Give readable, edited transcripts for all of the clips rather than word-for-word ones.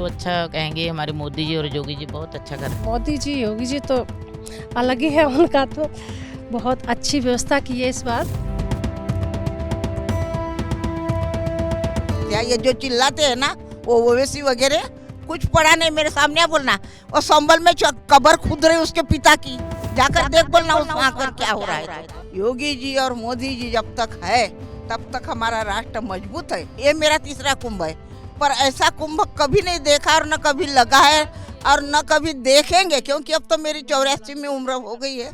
तो अच्छा कहेंगे हमारे मोदी जी और योगी जी बहुत अच्छा कर रहे हैं। मोदी जी योगी जी तो अलग ही है, उनका तो बहुत अच्छी व्यवस्था की है इस बार। क्या ये जो चिल्लाते हैं ना वो ओवैसी वगैरह कुछ पड़ा नहीं, मेरे सामने आ बोलना। और संबल में कब्र खुद रही उसके पिता की, जाकर देख बोलना उसमें आकर क्या हो रहा है। योगी जी और मोदी जी जब तक है तब तक हमारा राष्ट्र मजबूत है। ये मेरा तीसरा कुंभ है, पर ऐसा कुंभ कभी नहीं देखा और न कभी लगा है और न कभी देखेंगे, क्योंकि अब तो मेरी 84 में उम्र हो गई है।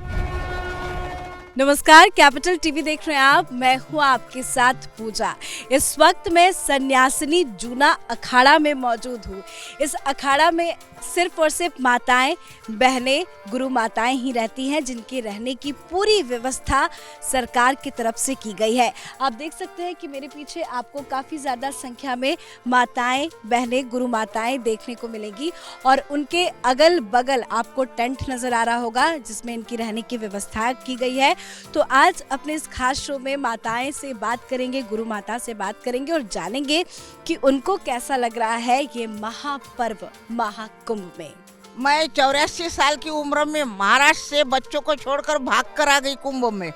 नमस्कार, कैपिटल टीवी देख रहे हैं आप। मैं हूं आपके साथ पूजा। इस वक्त मैं सन्यासिनी जूना अखाड़ा में मौजूद हूं। इस अखाड़ा में सिर्फ और सिर्फ माताएं, बहनें, गुरु माताएं ही रहती हैं, जिनके रहने की पूरी व्यवस्था सरकार की तरफ से की गई है। आप देख सकते हैं कि मेरे पीछे आपको काफ़ी ज़्यादा संख्या में माताएं, बहनें, गुरु माताएं देखने को मिलेंगी और उनके अगल बगल आपको टेंट नज़र आ रहा होगा जिसमें इनकी रहने की व्यवस्था की गई है। तो आज अपने इस खास शो में माताएं से बात करेंगे, गुरु माता से बात करेंगे और जानेंगे कि उनको कैसा लग रहा है ये महापर्व महाकुंभ में। मैं 84 साल की उम्र में महाराष्ट्र से बच्चों को छोड़कर भाग कर आ गई कुंभ में।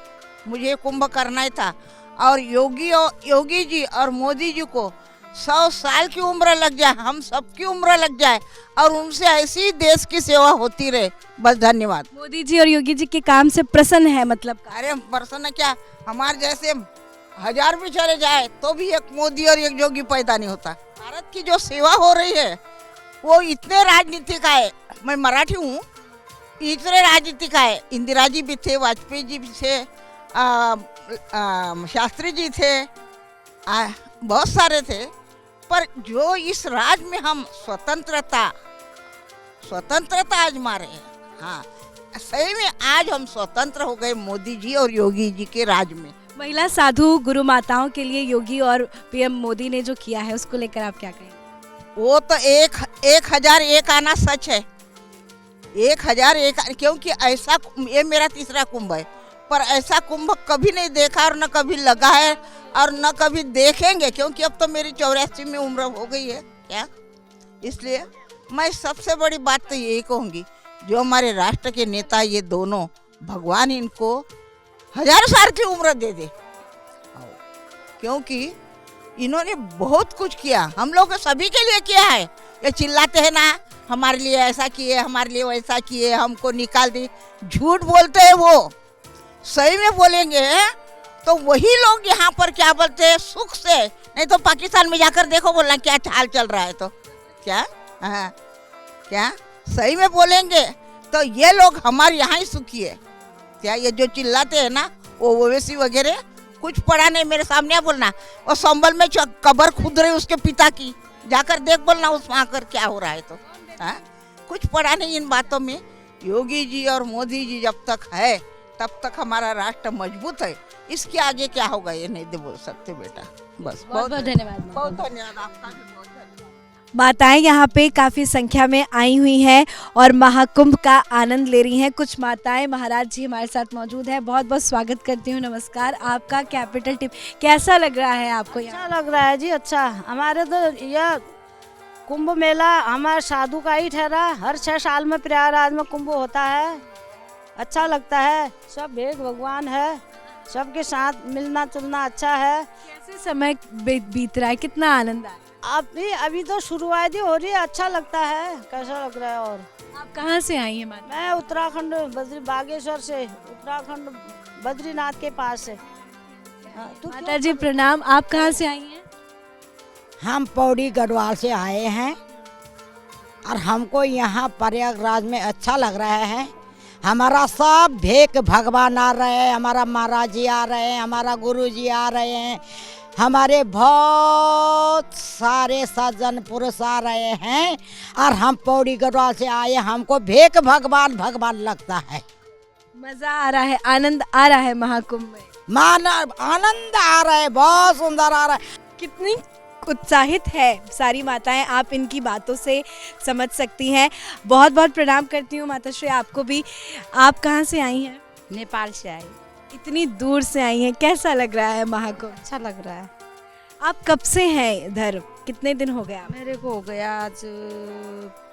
मुझे कुंभ करना ही था। और योगी जी और मोदी जी को 100 साल की उम्र लग जाए, हम सबकी उम्र लग जाए और उनसे ऐसी देश की सेवा होती रहे। बस धन्यवाद। मोदी जी और योगी जी के काम से प्रसन्न है मतलब? अरे प्रसन्न क्या, हमारे जैसे 1000 भी चले जाए तो भी एक मोदी और एक योगी पैदा नहीं होता। भारत की जो सेवा हो रही है वो इतने राजनीतिक है, मैं मराठी हूँ, इतने राजनीतिक है। इंदिरा जी भी थे, वाजपेयी जी भी थे, शास्त्री जी थे, बहुत सारे थे। पर जो इस राज में हम स्वतंत्रता आजमा रहे हैं, हाँ सही में आज हम स्वतंत्र हो गए मोदी जी और योगी जी के राज में। महिला साधु गुरु माताओं के लिए योगी और पीएम मोदी ने जो किया है उसको लेकर आप क्या कहेंगे? वो तो 1001 आना सच है, 1001, क्योंकि ऐसा, ये मेरा तीसरा कुंभ है, पर ऐसा कुंभ कभी नहीं देखा और न कभी लगा है और न कभी देखेंगे, क्योंकि अब तो मेरी 84 में उम्र हो गई है क्या। इसलिए मैं सबसे बड़ी बात तो यही कहूँगी, जो हमारे राष्ट्र के नेता ये दोनों, भगवान इनको 1000 साल की उम्र दे दे, क्योंकि इन्होंने बहुत कुछ किया, हम लोग सभी के लिए किया है। ये चिल्लाते हैं ना हमारे लिए ऐसा किए, हमारे लिए वैसा किए, हमको निकाल दी, झूठ बोलते हैं वो। सही में बोलेंगे तो वही लोग यहाँ पर क्या बोलते हैं, सुख से, नहीं तो पाकिस्तान में जाकर देखो बोलना क्या हाल चल रहा है। तो क्या, हाँ क्या सही में बोलेंगे तो ये लोग हमारे यहाँ ही सुखी है क्या। ये जो चिल्लाते हैं ना वो ओवैसी वगैरह कुछ पड़ा नहीं, मेरे सामने आ बोलना। और संबल में कब्र खुद रही उसके पिता की, जाकर देख बोलना उसमें आकर क्या हो रहा है। तो हाँ कुछ पड़ा नहीं इन बातों में। योगी जी और मोदी जी जब तक है तब तक हमारा राष्ट्र मजबूत है। इसके आगे क्या होगा ये नहीं बोल सकते बेटा। बस बहुत बहुत धन्यवाद। बहुत धन्यवाद आपका भी, बहुत धन्यवाद। माताएं यहाँ पे काफ़ी संख्या में आई हुई हैं और महाकुंभ का आनंद ले रही हैं। कुछ माताएं, महाराज जी हमारे साथ मौजूद हैं, बहुत बहुत स्वागत करती हूँ। नमस्कार, आपका कैपिटल टीवी कैसा लग रहा है आपको? अच्छा लग रहा है जी, अच्छा। हमारे तो यह कुंभ मेला हमारे साधु का ही ठहरा, हर 6 साल में प्रयागराज में कुंभ होता है। अच्छा लगता है, सब एक भगवान है, सबके साथ मिलना जुलना अच्छा है। कैसे समय बीत रहा है, कितना आनंद आया? अभी तो शुरुआत ही हो रही है, अच्छा लगता है। कैसा लग रहा है? और आप कहाँ से आई हैं माता? मैं उत्तराखंड बागेश्वर से, उत्तराखंड बद्रीनाथ के पास से। माता जी प्रणाम, आप कहाँ से आई हैं? हम पौड़ी गढ़वाल से आए हैं और हमको यहाँ प्रयागराज में अच्छा लग रहा है। हमारा सब भेक भगवान आ रहे हैं, हमारा महाराज जी आ रहे हैं, हमारा गुरु जी आ रहे हैं, हमारे बहुत सारे सज्जन पुरुष आ रहे हैं और हम पौड़ी गढ़वाल से आए। हमको भेक भगवान भगवान लगता है। मजा आ रहा है, आनंद आ रहा है महाकुंभ में? आनंद आ रहा है, बहुत सुंदर आ रहा है। कितनी उत्साहित है सारी माताएं, आप इनकी बातों से समझ सकती हैं। बहुत बहुत प्रणाम करती हूँ माताश्री आपको भी। आप कहाँ से आई हैं? नेपाल से आई। इतनी दूर से आई हैं, कैसा लग रहा है महाकुंभ? अच्छा लग रहा है। आप कब से हैं इधर? कितने दिन हो गए आप? मेरे को हो गया आज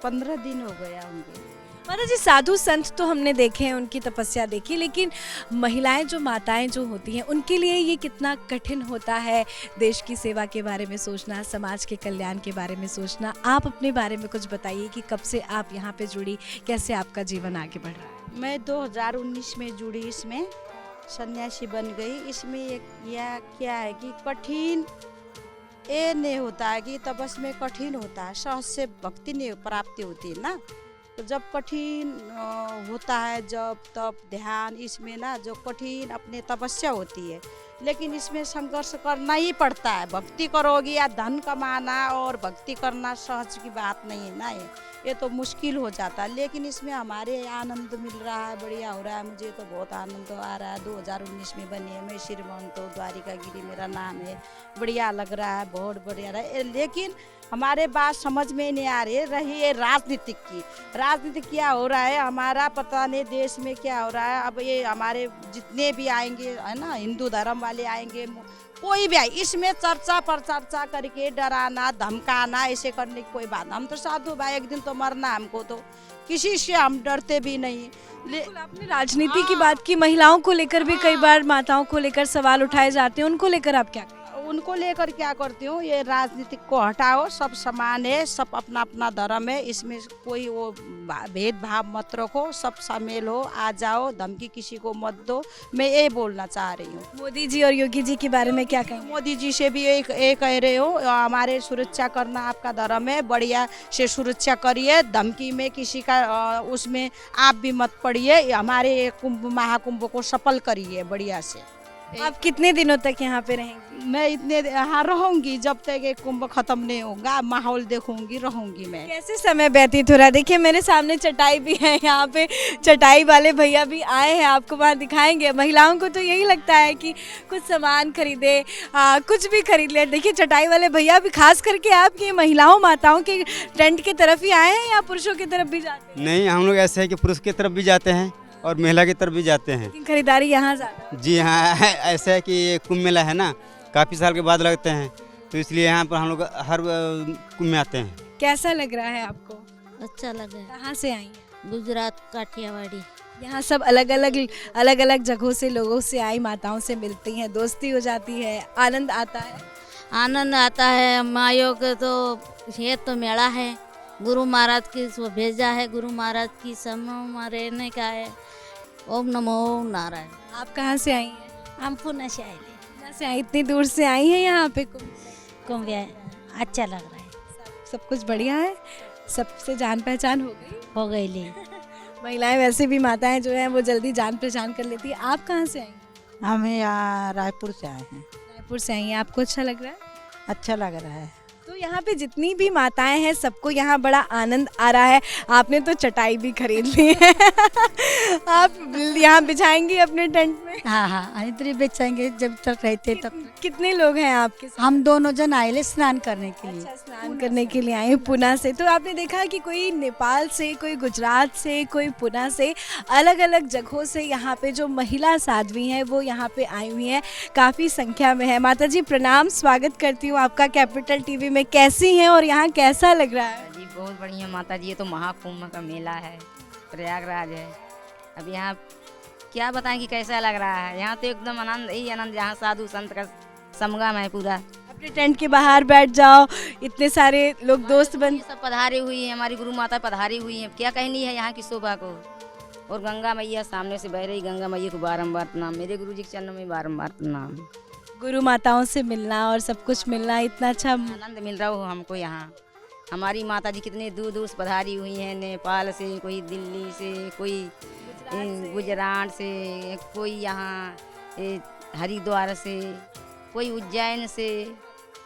15 दिन हो गया होंगे। माता जी, साधु संत तो हमने देखे हैं, उनकी तपस्या देखी, लेकिन महिलाएं जो माताएं जो होती हैं उनके लिए ये कितना कठिन होता है देश की सेवा के बारे में सोचना, समाज के कल्याण के बारे में सोचना। आप अपने बारे में कुछ बताइए कि कब से आप यहाँ पे जुड़ी, कैसे आपका जीवन आगे बढ़ रहा है? मैं 2019 में जुड़ी, इसमें सन्यासी बन गई। इसमें एक यह क्या है कि कठिन ये नहीं होता है कि तपस्या में कठिन होता है, सहज से भक्ति नहीं प्राप्ति होती है ना। तो जब कठिन होता है, जब तप ध्यान, इसमें ना जो कठिन अपने तपस्या होती है, लेकिन इसमें संघर्ष करना ही पड़ता है। भक्ति करोगी या धन कमाना और भक्ति करना सहज की बात नहीं है ना, ये तो मुश्किल हो जाता है। लेकिन इसमें हमारे आनंद मिल रहा है, बढ़िया हो रहा है। मुझे तो बहुत आनंद आ रहा है। 2019 में बनी है मैं, श्री महंतो द्वारिका गिरी मेरा नाम है। बढ़िया लग रहा है, बहुत बढ़िया रहा है। लेकिन हमारे बात समझ में नहीं आ रही है राजनीतिक की। राजनीति क्या हो रहा है हमारा पता नहीं, देश में क्या हो रहा है। अब ये हमारे जितने भी आएंगे है ना, हिंदू धर्म वाले आएंगे, कोई भी आए, इसमें चर्चा पर चर्चा करके डराना धमकाना ऐसे करने की कोई बात। हम तो साधु भाई, एक दिन तो मरना हमको, तो किसी से हम डरते भी नहीं। आपने राजनीति की बात की, महिलाओं को लेकर भी कई बार माताओं को लेकर सवाल उठाए जाते हैं, उनको लेकर आप क्या? उनको लेकर क्या करती हूँ, ये राजनीतिक को हटाओ, सब समान है, सब अपना अपना धर्म है, इसमें कोई वो भेदभाव मत रखो, सब शामिल हो, आ जाओ, धमकी किसी को मत दो। मैं ये बोलना चाह रही हूँ। मोदी जी और योगी जी के बारे में क्या कहेंगे? मोदी जी से भी एक कह रहे हो, हमारे सुरक्षा करना आपका धर्म है, बढ़िया से सुरक्षा करिए, धमकी में किसी का उसमें आप भी मत पड़िए, हमारे कुंभ महाकुंभ को सफल करिए बढ़िया से। आप कितने दिनों तक यहाँ पे रहेंगी? मैं इतने यहाँ रहूंगी जब तक ये कुंभ खत्म नहीं होगा, माहौल देखूंगी, रहूंगी मैं। कैसे समय व्यतीत हो रहा है? देखिए मेरे सामने चटाई भी है, यहाँ पे चटाई वाले भैया भी आए हैं, आपको वहाँ दिखाएंगे। महिलाओं को तो यही लगता है कि कुछ सामान खरीदे, कुछ भी खरीद ले। देखिए चटाई वाले भैया भी, खास करके आपकी महिलाओं माताओं के टेंट की तरफ ही आए हैं या पुरुषों की तरफ भी जाते हैं? नहीं, हम लोग ऐसे है कि पुरुष की तरफ भी जाते हैं और महिला की तरफ भी जाते हैं। लेकिन खरीदारी यहाँ ज़्यादा? जी हाँ, ऐसा है कि ये कुंभ मेला है ना, काफ़ी साल के बाद लगते हैं, तो इसलिए यहाँ पर हम लोग हर कुंभ में आते हैं। कैसा लग रहा है आपको? अच्छा लगा। कहाँ से आई हैं? गुजरात काठियावाड़ी। यहाँ सब अलग अलग जगहों से लोगों से आई माताओं से मिलती हैं, दोस्ती हो जाती है, आनंद आता है। आनंद आता है। मायों को तो ये तो मेला है, गुरु महाराज की वो भेजा है, गुरु महाराज की समय रहने का है। ओम नमो नारायण। आप कहाँ से आई हैं? हम पुणे से आए कहाँ से आई? इतनी दूर से आई हैं यहाँ पे कुंभ। अच्छा लग रहा है, सब कुछ बढ़िया है, सबसे जान पहचान हो गई? हो गई ली। महिलाएं वैसे भी माताएं जो हैं वो जल्दी जान पहचान कर लेती है। आप कहाँ से आई? हम यहाँ रायपुर से आए हैं। रायपुर से आई हैं। आपको अच्छा लग रहा है? अच्छा लग रहा है। तो यहाँ पे जितनी भी माताएं हैं सबको यहाँ बड़ा आनंद आ रहा है। आपने तो चटाई भी खरीद ली है आप यहाँ बिछाएंगी अपने टेंट में? हाँ हाँ, इतने बेचेंगे जब तक रहते तब। कितने लोग हैं आपके साथ? हम दोनों जन आए ले स्नान करने के लिए। अच्छा, स्नान करने के लिए आए पुणे से। तो आपने देखा कि कोई नेपाल से, कोई गुजरात से, कोई पुणे से, अलग अलग जगहों से यहाँ पे जो महिला साध्वी हैं वो यहाँ पे आई हुई हैं, काफ़ी संख्या में है। माता जी प्रणाम, स्वागत करती हूँ आपका कैपिटल टीवी में। कैसी हैं और यहाँ कैसा लग रहा है? जी बहुत बढ़िया माता जी, ये तो महाकुंभ का मेला है, प्रयागराज है। अब यहाँ क्या बताएं कि कैसा लग रहा है। यहाँ तो एकदम आनंद ही आनंद, यहाँ साधु संत का समागम है पूरा। अपने टेंट के बाहर बैठ जाओ, इतने सारे लोग दोस्त बन सब पधारे हुई हैं, हमारी गुरु माता पधारी हुई हैं। क्या कहनी है यहाँ की शोभा को। और गंगा मैया सामने से बह रही, गंगा मैया को बारम्बार प्रणाम, मेरे गुरु जी के चरणों में बारम्बार प्रणाम। गुरु माताओं से मिलना और सब कुछ मिलना, इतना अच्छा आनंद मिल रहा हो हमको यहाँ। हमारी माता जी कितने दूर दूर से पधारी हुई हैं, नेपाल से, कोई दिल्ली से, कोई गुजरात से, कोई यहाँ हरिद्वार से, कोई उज्जैन से,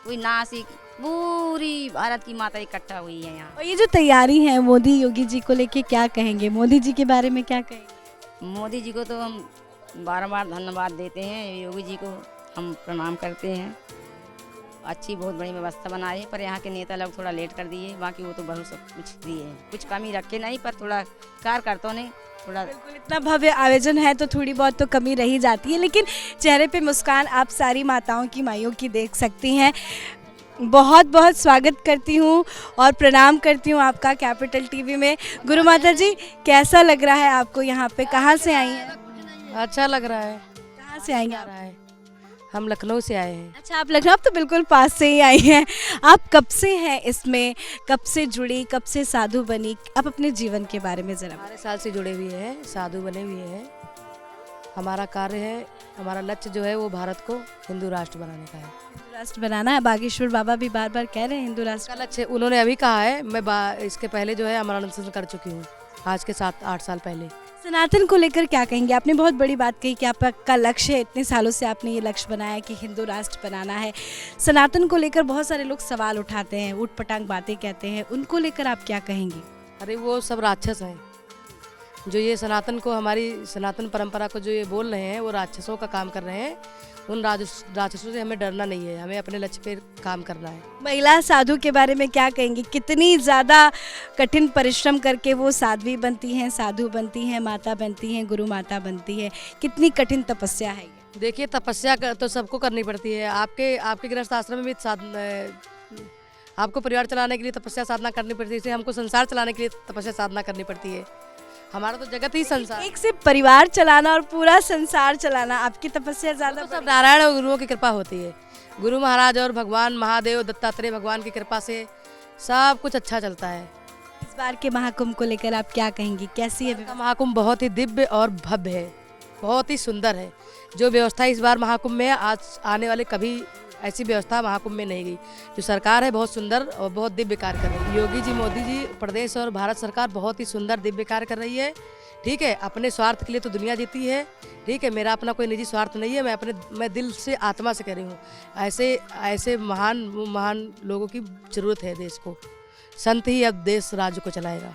कोई नासिक, पूरी भारत की माता इकट्ठा हुई है यहाँ। और ये जो तैयारी है मोदी योगी जी को लेके क्या कहेंगे? मोदी जी के बारे में क्या कहेंगे? मोदी जी को तो हम बार धन्यवाद देते हैं, योगी जी को हम प्रणाम करते हैं। अच्छी बहुत बड़ी व्यवस्था बनाई है, पर यहाँ के नेता लोग थोड़ा लेट कर दिए, बाकी वो तो बहुत सब कुछ दिए, कुछ कमी रखे नहीं, पर थोड़ा कार्यकर्ताओं ने थोड़ा। बिल्कुल, इतना भव्य आयोजन है तो थोड़ी बहुत तो कमी रही जाती है, लेकिन चेहरे पे मुस्कान आप सारी माताओं की, माइयों की देख सकती हैं। बहुत बहुत स्वागत करती हूँ और प्रणाम करती हूँ आपका कैपिटल टीवी में। गुरु माता जी, कैसा लग रहा है आपको यहाँ पे? कहाँ से आई हैं? अच्छा लग रहा है। कहाँ से आई हैं आप? हम लखनऊ से आए हैं। अच्छा, आप लखनऊ तो बिल्कुल पास से ही आई हैं। आप कब से हैं इसमें, कब से जुड़ी, कब से साधु बनी? आप अपने जीवन के बारे में जरा 12 साल से जुड़े हुए हैं, साधु बने हुए हैं। हमारा कार्य है, हमारा लक्ष्य जो है वो भारत को हिंदू राष्ट्र बनाने का है। हिंदू राष्ट्र बनाना है। बागेश्वर बाबा भी बार बार कह रहे हैं हिंदू राष्ट्र इसका लक्ष्य उन्होंने अभी कहा है। मैं इसके पहले जो है अमर अनशन कर चुकी हूँ, आज के 7-8 साल पहले। सनातन को लेकर क्या कहेंगे? आपने बहुत बड़ी बात कही कि आपका लक्ष्य है, इतने सालों से आपने ये लक्ष्य बनाया कि हिंदू राष्ट्र बनाना है। सनातन को लेकर बहुत सारे लोग सवाल उठाते हैं, ऊट पटांग बातें कहते हैं, उनको लेकर आप क्या कहेंगे? अरे वो सब राक्षस हैं जो ये सनातन को, हमारी सनातन परंपरा को जो ये बोल रहे हैं, वो राक्षसों का काम कर रहे हैं। उन राक्षसों से हमें डरना नहीं है, हमें अपने लक्ष्य पे काम करना है। महिला साधु के बारे में क्या कहेंगी? कितनी ज़्यादा कठिन परिश्रम करके वो साध्वी बनती हैं, साधु बनती हैं, माता बनती हैं, गुरु माता बनती है। कितनी कठिन तपस्या है ये। देखिए, तपस्या तो सबको करनी पड़ती है। आपके गृहस्थ आश्रम में भी आपको परिवार चलाने के लिए तपस्या साधना करनी पड़ती है। इसे हमको संसार चलाने के लिए तपस्या साधना करनी पड़ती है। हमारा तो जगत ही संसार। एक से परिवार चलाना और पूरा संसार चलाना, आपकी तपस्या ज़्यादा तो सब नारायण और गुरुओं की कृपा होती है। गुरु महाराज और भगवान महादेव दत्तात्रेय भगवान की कृपा से सब कुछ अच्छा चलता है। इस बार के महाकुंभ को लेकर आप क्या कहेंगी? कैसी है का महाकुंभ बहुत ही दिव्य और भव्य है, बहुत ही सुंदर है। जो व्यवस्था इस बार महाकुंभ में आज आने वाले कभी ऐसी व्यवस्था महाकुंभ में नहीं गई। जो सरकार है बहुत सुंदर और बहुत दिव्य कार्य कर रही है। योगी जी, मोदी जी, प्रदेश और भारत सरकार बहुत ही सुंदर दिव्य कार्य कर रही है। ठीक है, अपने स्वार्थ के लिए तो दुनिया जीती है। ठीक है, मेरा अपना कोई निजी स्वार्थ नहीं है। मैं दिल से, आत्मा से कह रही हूँ, ऐसे महान लोगों की जरूरत है देश को। संत ही अब देश राज्य को चलाएगा।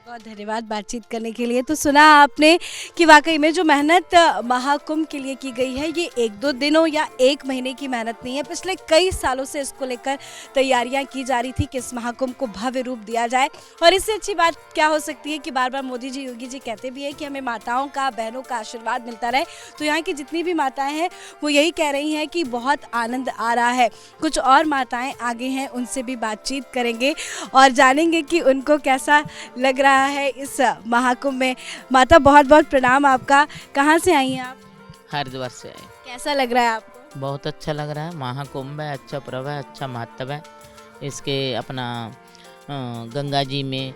बहुत धन्यवाद बातचीत करने के लिए। तो सुना आपने कि वाकई में जो मेहनत महाकुंभ के लिए की गई है, ये 1-2 दिनों या 1 महीने की मेहनत नहीं है। पिछले कई सालों से इसको लेकर तैयारियां की जा रही थी कि इस महाकुंभ को भव्य रूप दिया जाए। और इससे अच्छी बात क्या हो सकती है कि बार बार मोदी जी, योगी जी कहते भी है कि हमें माताओं का, बहनों का आशीर्वाद मिलता रहे। तो यहाँ की जितनी भी माताएं हैं वो यही कह रही हैं कि बहुत आनंद आ रहा है। कुछ और माताएं आगे हैं, उनसे भी बातचीत करेंगे और जानेंगे कि उनको कैसा लग रहा है इस महाकुंभ में। माता, बहुत बहुत प्रणाम आपका। कहाँ से आई हैं आप? हरिद्वार से आए। कैसा लग रहा है आपको? बहुत अच्छा लग रहा है। महाकुंभ है, अच्छा पर्व है, अच्छा महत्व है इसके। अपना गंगा जी में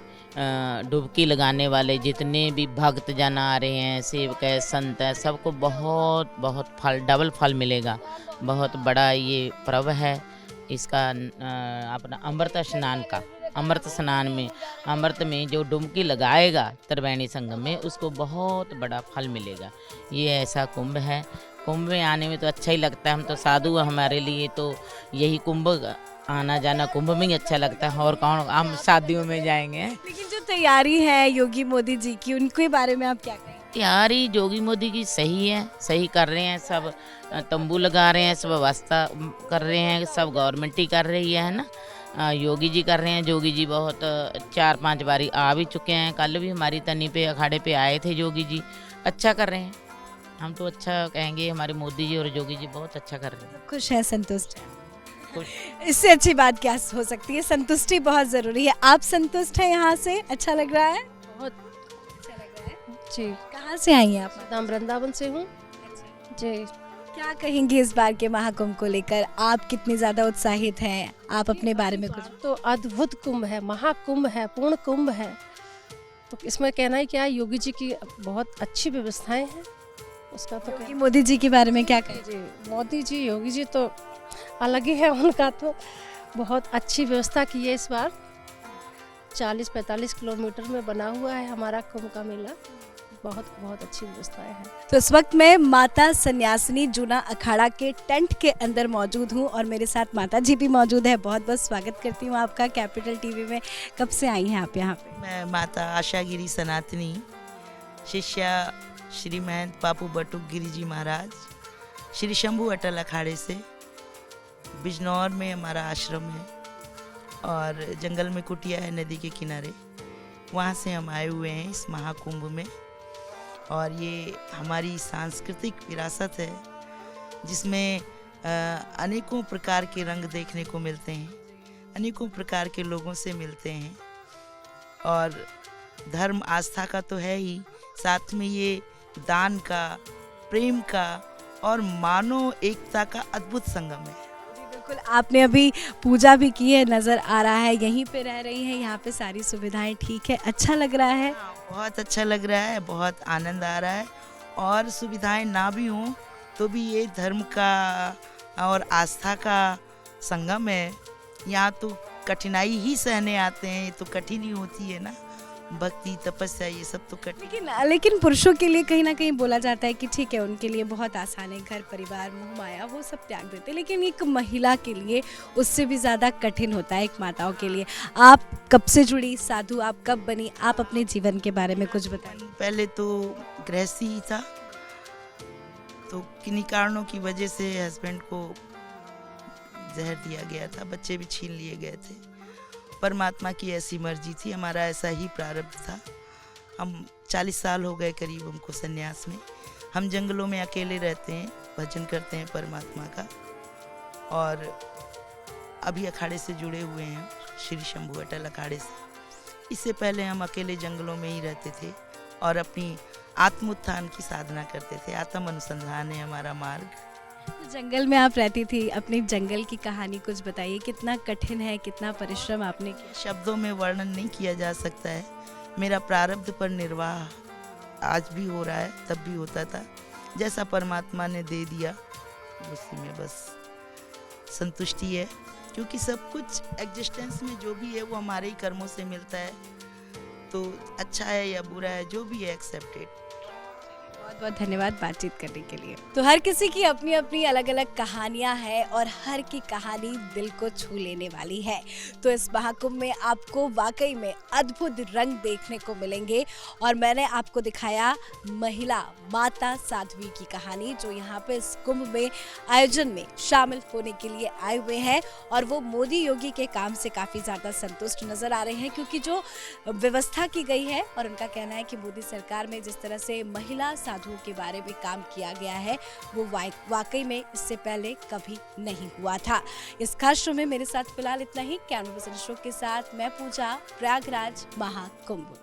डुबकी लगाने वाले जितने भी भक्त जन आ रहे हैं, सेवक है, संत है, सबको बहुत बहुत फल, डबल फल मिलेगा। बहुत बड़ा ये पर्व है इसका। अपना अमृत स्नान का, अमृत स्नान में, अमृत में जो डुबकी लगाएगा त्रिवेणी संगम में, उसको बहुत बड़ा फल मिलेगा। ये ऐसा कुंभ है। कुंभ में आने में तो अच्छा ही लगता है। हम तो साधु, हमारे लिए तो यही कुंभ, आना जाना कुंभ में ही अच्छा लगता है। और कौन, हम शादियों में जाएंगे। लेकिन जो तैयारी है योगी मोदी जी की, उनके बारे में आप क्या कहें? तैयारी योगी मोदी की सही है, सही कर रहे हैं। सब तंबू लगा रहे हैं, सब व्यवस्था कर रहे हैं, सब गवर्नमेंट ही कर रही है ना। योगी जी कर रहे हैं। योगी जी बहुत 4-5 बारी आ भी चुके हैं। कल भी हमारी तनी पे, अखाड़े पे आए थे योगी जी। अच्छा कर रहे हैं। हम तो अच्छा कहेंगे, हमारे मोदी जी और योगी जी बहुत अच्छा कर रहे हैं। खुश हैं, संतुष्ट हैं। खुश। इससे अच्छी बात क्या हो सकती है? संतुष्टि बहुत ज़रूरी है। आप संतुष्ट हैं यहाँ से? अच्छा लग रहा है? बहुत अच्छा लग रहा है जी। कहाँ से आई हैं आप? मैं वृंदावन से हूँ जी। क्या कहेंगे इस बार के महाकुंभ को लेकर? आप कितनी ज़्यादा उत्साहित हैं? आप अपने बारे में कुछ। तो अद्भुत कुंभ है, महाकुंभ है, पूर्ण कुंभ है। तो इसमें कहना ही क्या है, योगी जी की बहुत अच्छी व्यवस्थाएं हैं। उसका तो योगी मोदी जी के बारे में क्या कहें? जी, मोदी जी, योगी जी तो अलग ही है। उनका तो बहुत अच्छी व्यवस्था की है। इस बार 40-45 किलोमीटर में बना हुआ है हमारा कुंभ का मेला। बहुत बहुत अच्छी व्यवस्थाएं हैं। तो इस वक्त मैं माता सन्यासिनी जूना अखाड़ा के टेंट के अंदर मौजूद हूँ और मेरे साथ माता जी भी मौजूद है। बहुत बहुत स्वागत करती हूँ आपका कैपिटल टीवी में। कब से आई हैं आप यहाँ पे? मैं माता आशागिरी सनातनी, शिष्या श्री महंत बापू बटुक गिरी जी महाराज, श्री शंभू अटल अखाड़े से। बिजनौर में हमारा आश्रम है और जंगल में कुटिया है नदी के किनारे। वहाँ से हम आए हुए हैं इस महाकुंभ में। और ये हमारी सांस्कृतिक विरासत है जिसमें अनेकों प्रकार के रंग देखने को मिलते हैं, अनेकों प्रकार के लोगों से मिलते हैं। और धर्म आस्था का तो है ही, साथ में ये दान का, प्रेम का और मानव एकता का अद्भुत संगम है। बिल्कुल, आपने अभी पूजा भी की है, नज़र आ रहा है। यहीं पे रह रही हैं, यहाँ पे सारी सुविधाएं ठीक है, अच्छा लग रहा है? बहुत अच्छा लग रहा है, बहुत आनंद आ रहा है। और सुविधाएं ना भी हों तो भी ये धर्म का और आस्था का संगम है। यहाँ तो कठिनाई ही सहने आते हैं, ये तो कठिन ही होती है ना, भक्ति तपस्या ये सब तो कठिन। लेकिन पुरुषों के लिए कहीं ना कहीं बोला जाता है कि ठीक है, उनके लिए बहुत आसान है, घर परिवार मोह माया वो सब त्याग देते, लेकिन एक महिला के लिए उससे भी ज़्यादा कठिन होता है, एक माताओं के लिए। आप कब से जुड़ी साधु, आप कब बनी, आप अपने जीवन के बारे में कुछ बताइए। पहले तो गृहस्थी ही था, तो किन्हीं कारणों की वजह से हस्बैंड को जहर दिया गया था, बच्चे भी छीन लिए गए थे। परमात्मा की ऐसी मर्जी थी, हमारा ऐसा ही प्रारब्ध था। हम 40 साल हो गए करीब हमको सन्यास में। हम जंगलों में अकेले रहते हैं, भजन करते हैं परमात्मा का, और अभी अखाड़े से जुड़े हुए हैं, श्री शंभू अटल अखाड़े से। इससे पहले हम अकेले जंगलों में ही रहते थे और अपनी आत्मोत्थान की साधना करते थे। आत्म अनुसंधान है हमारा मार्ग। जंगल में आप रहती थी, अपनी जंगल की कहानी कुछ बताइए, कितना कठिन है, कितना परिश्रम आपने किया? शब्दों में वर्णन नहीं किया जा सकता है। मेरा प्रारब्ध पर निर्वाह आज भी हो रहा है, तब भी होता था। जैसा परमात्मा ने दे दिया उसी में बस संतुष्टि है, क्योंकि सब कुछ एग्जिस्टेंस में जो भी है वो हमारे ही कर्मों से मिलता है। तो अच्छा है या बुरा है, जो भी है एक्सेप्टेड। बहुत बहुत धन्यवाद बातचीत करने के लिए। तो हर किसी की अपनी अपनी अलग अलग कहानियां हैं और हर की कहानी दिल को छू लेने वाली है। तो इस महाकुंभ में आपको वाकई में अद्भुत रंग देखने को मिलेंगे और मैंने आपको दिखाया महिला माता साध्वी की कहानी, जो यहाँ पे इस कुंभ में आयोजन में शामिल होने के लिए आए हुए हैं और वो मोदी योगी के काम से काफ़ी ज़्यादा संतुष्ट नजर आ रहे हैं, क्योंकि जो व्यवस्था की गई है और उनका कहना है कि मोदी सरकार में जिस तरह से महिला साधुओं के बारे में काम किया गया है वो वाकई में इससे पहले कभी नहीं हुआ था। इस खास शो में मेरे साथ फिलहाल इतना ही। कैमरा पर्सन अशोक के साथ मैं पूजा, प्रयागराज महाकुंभ।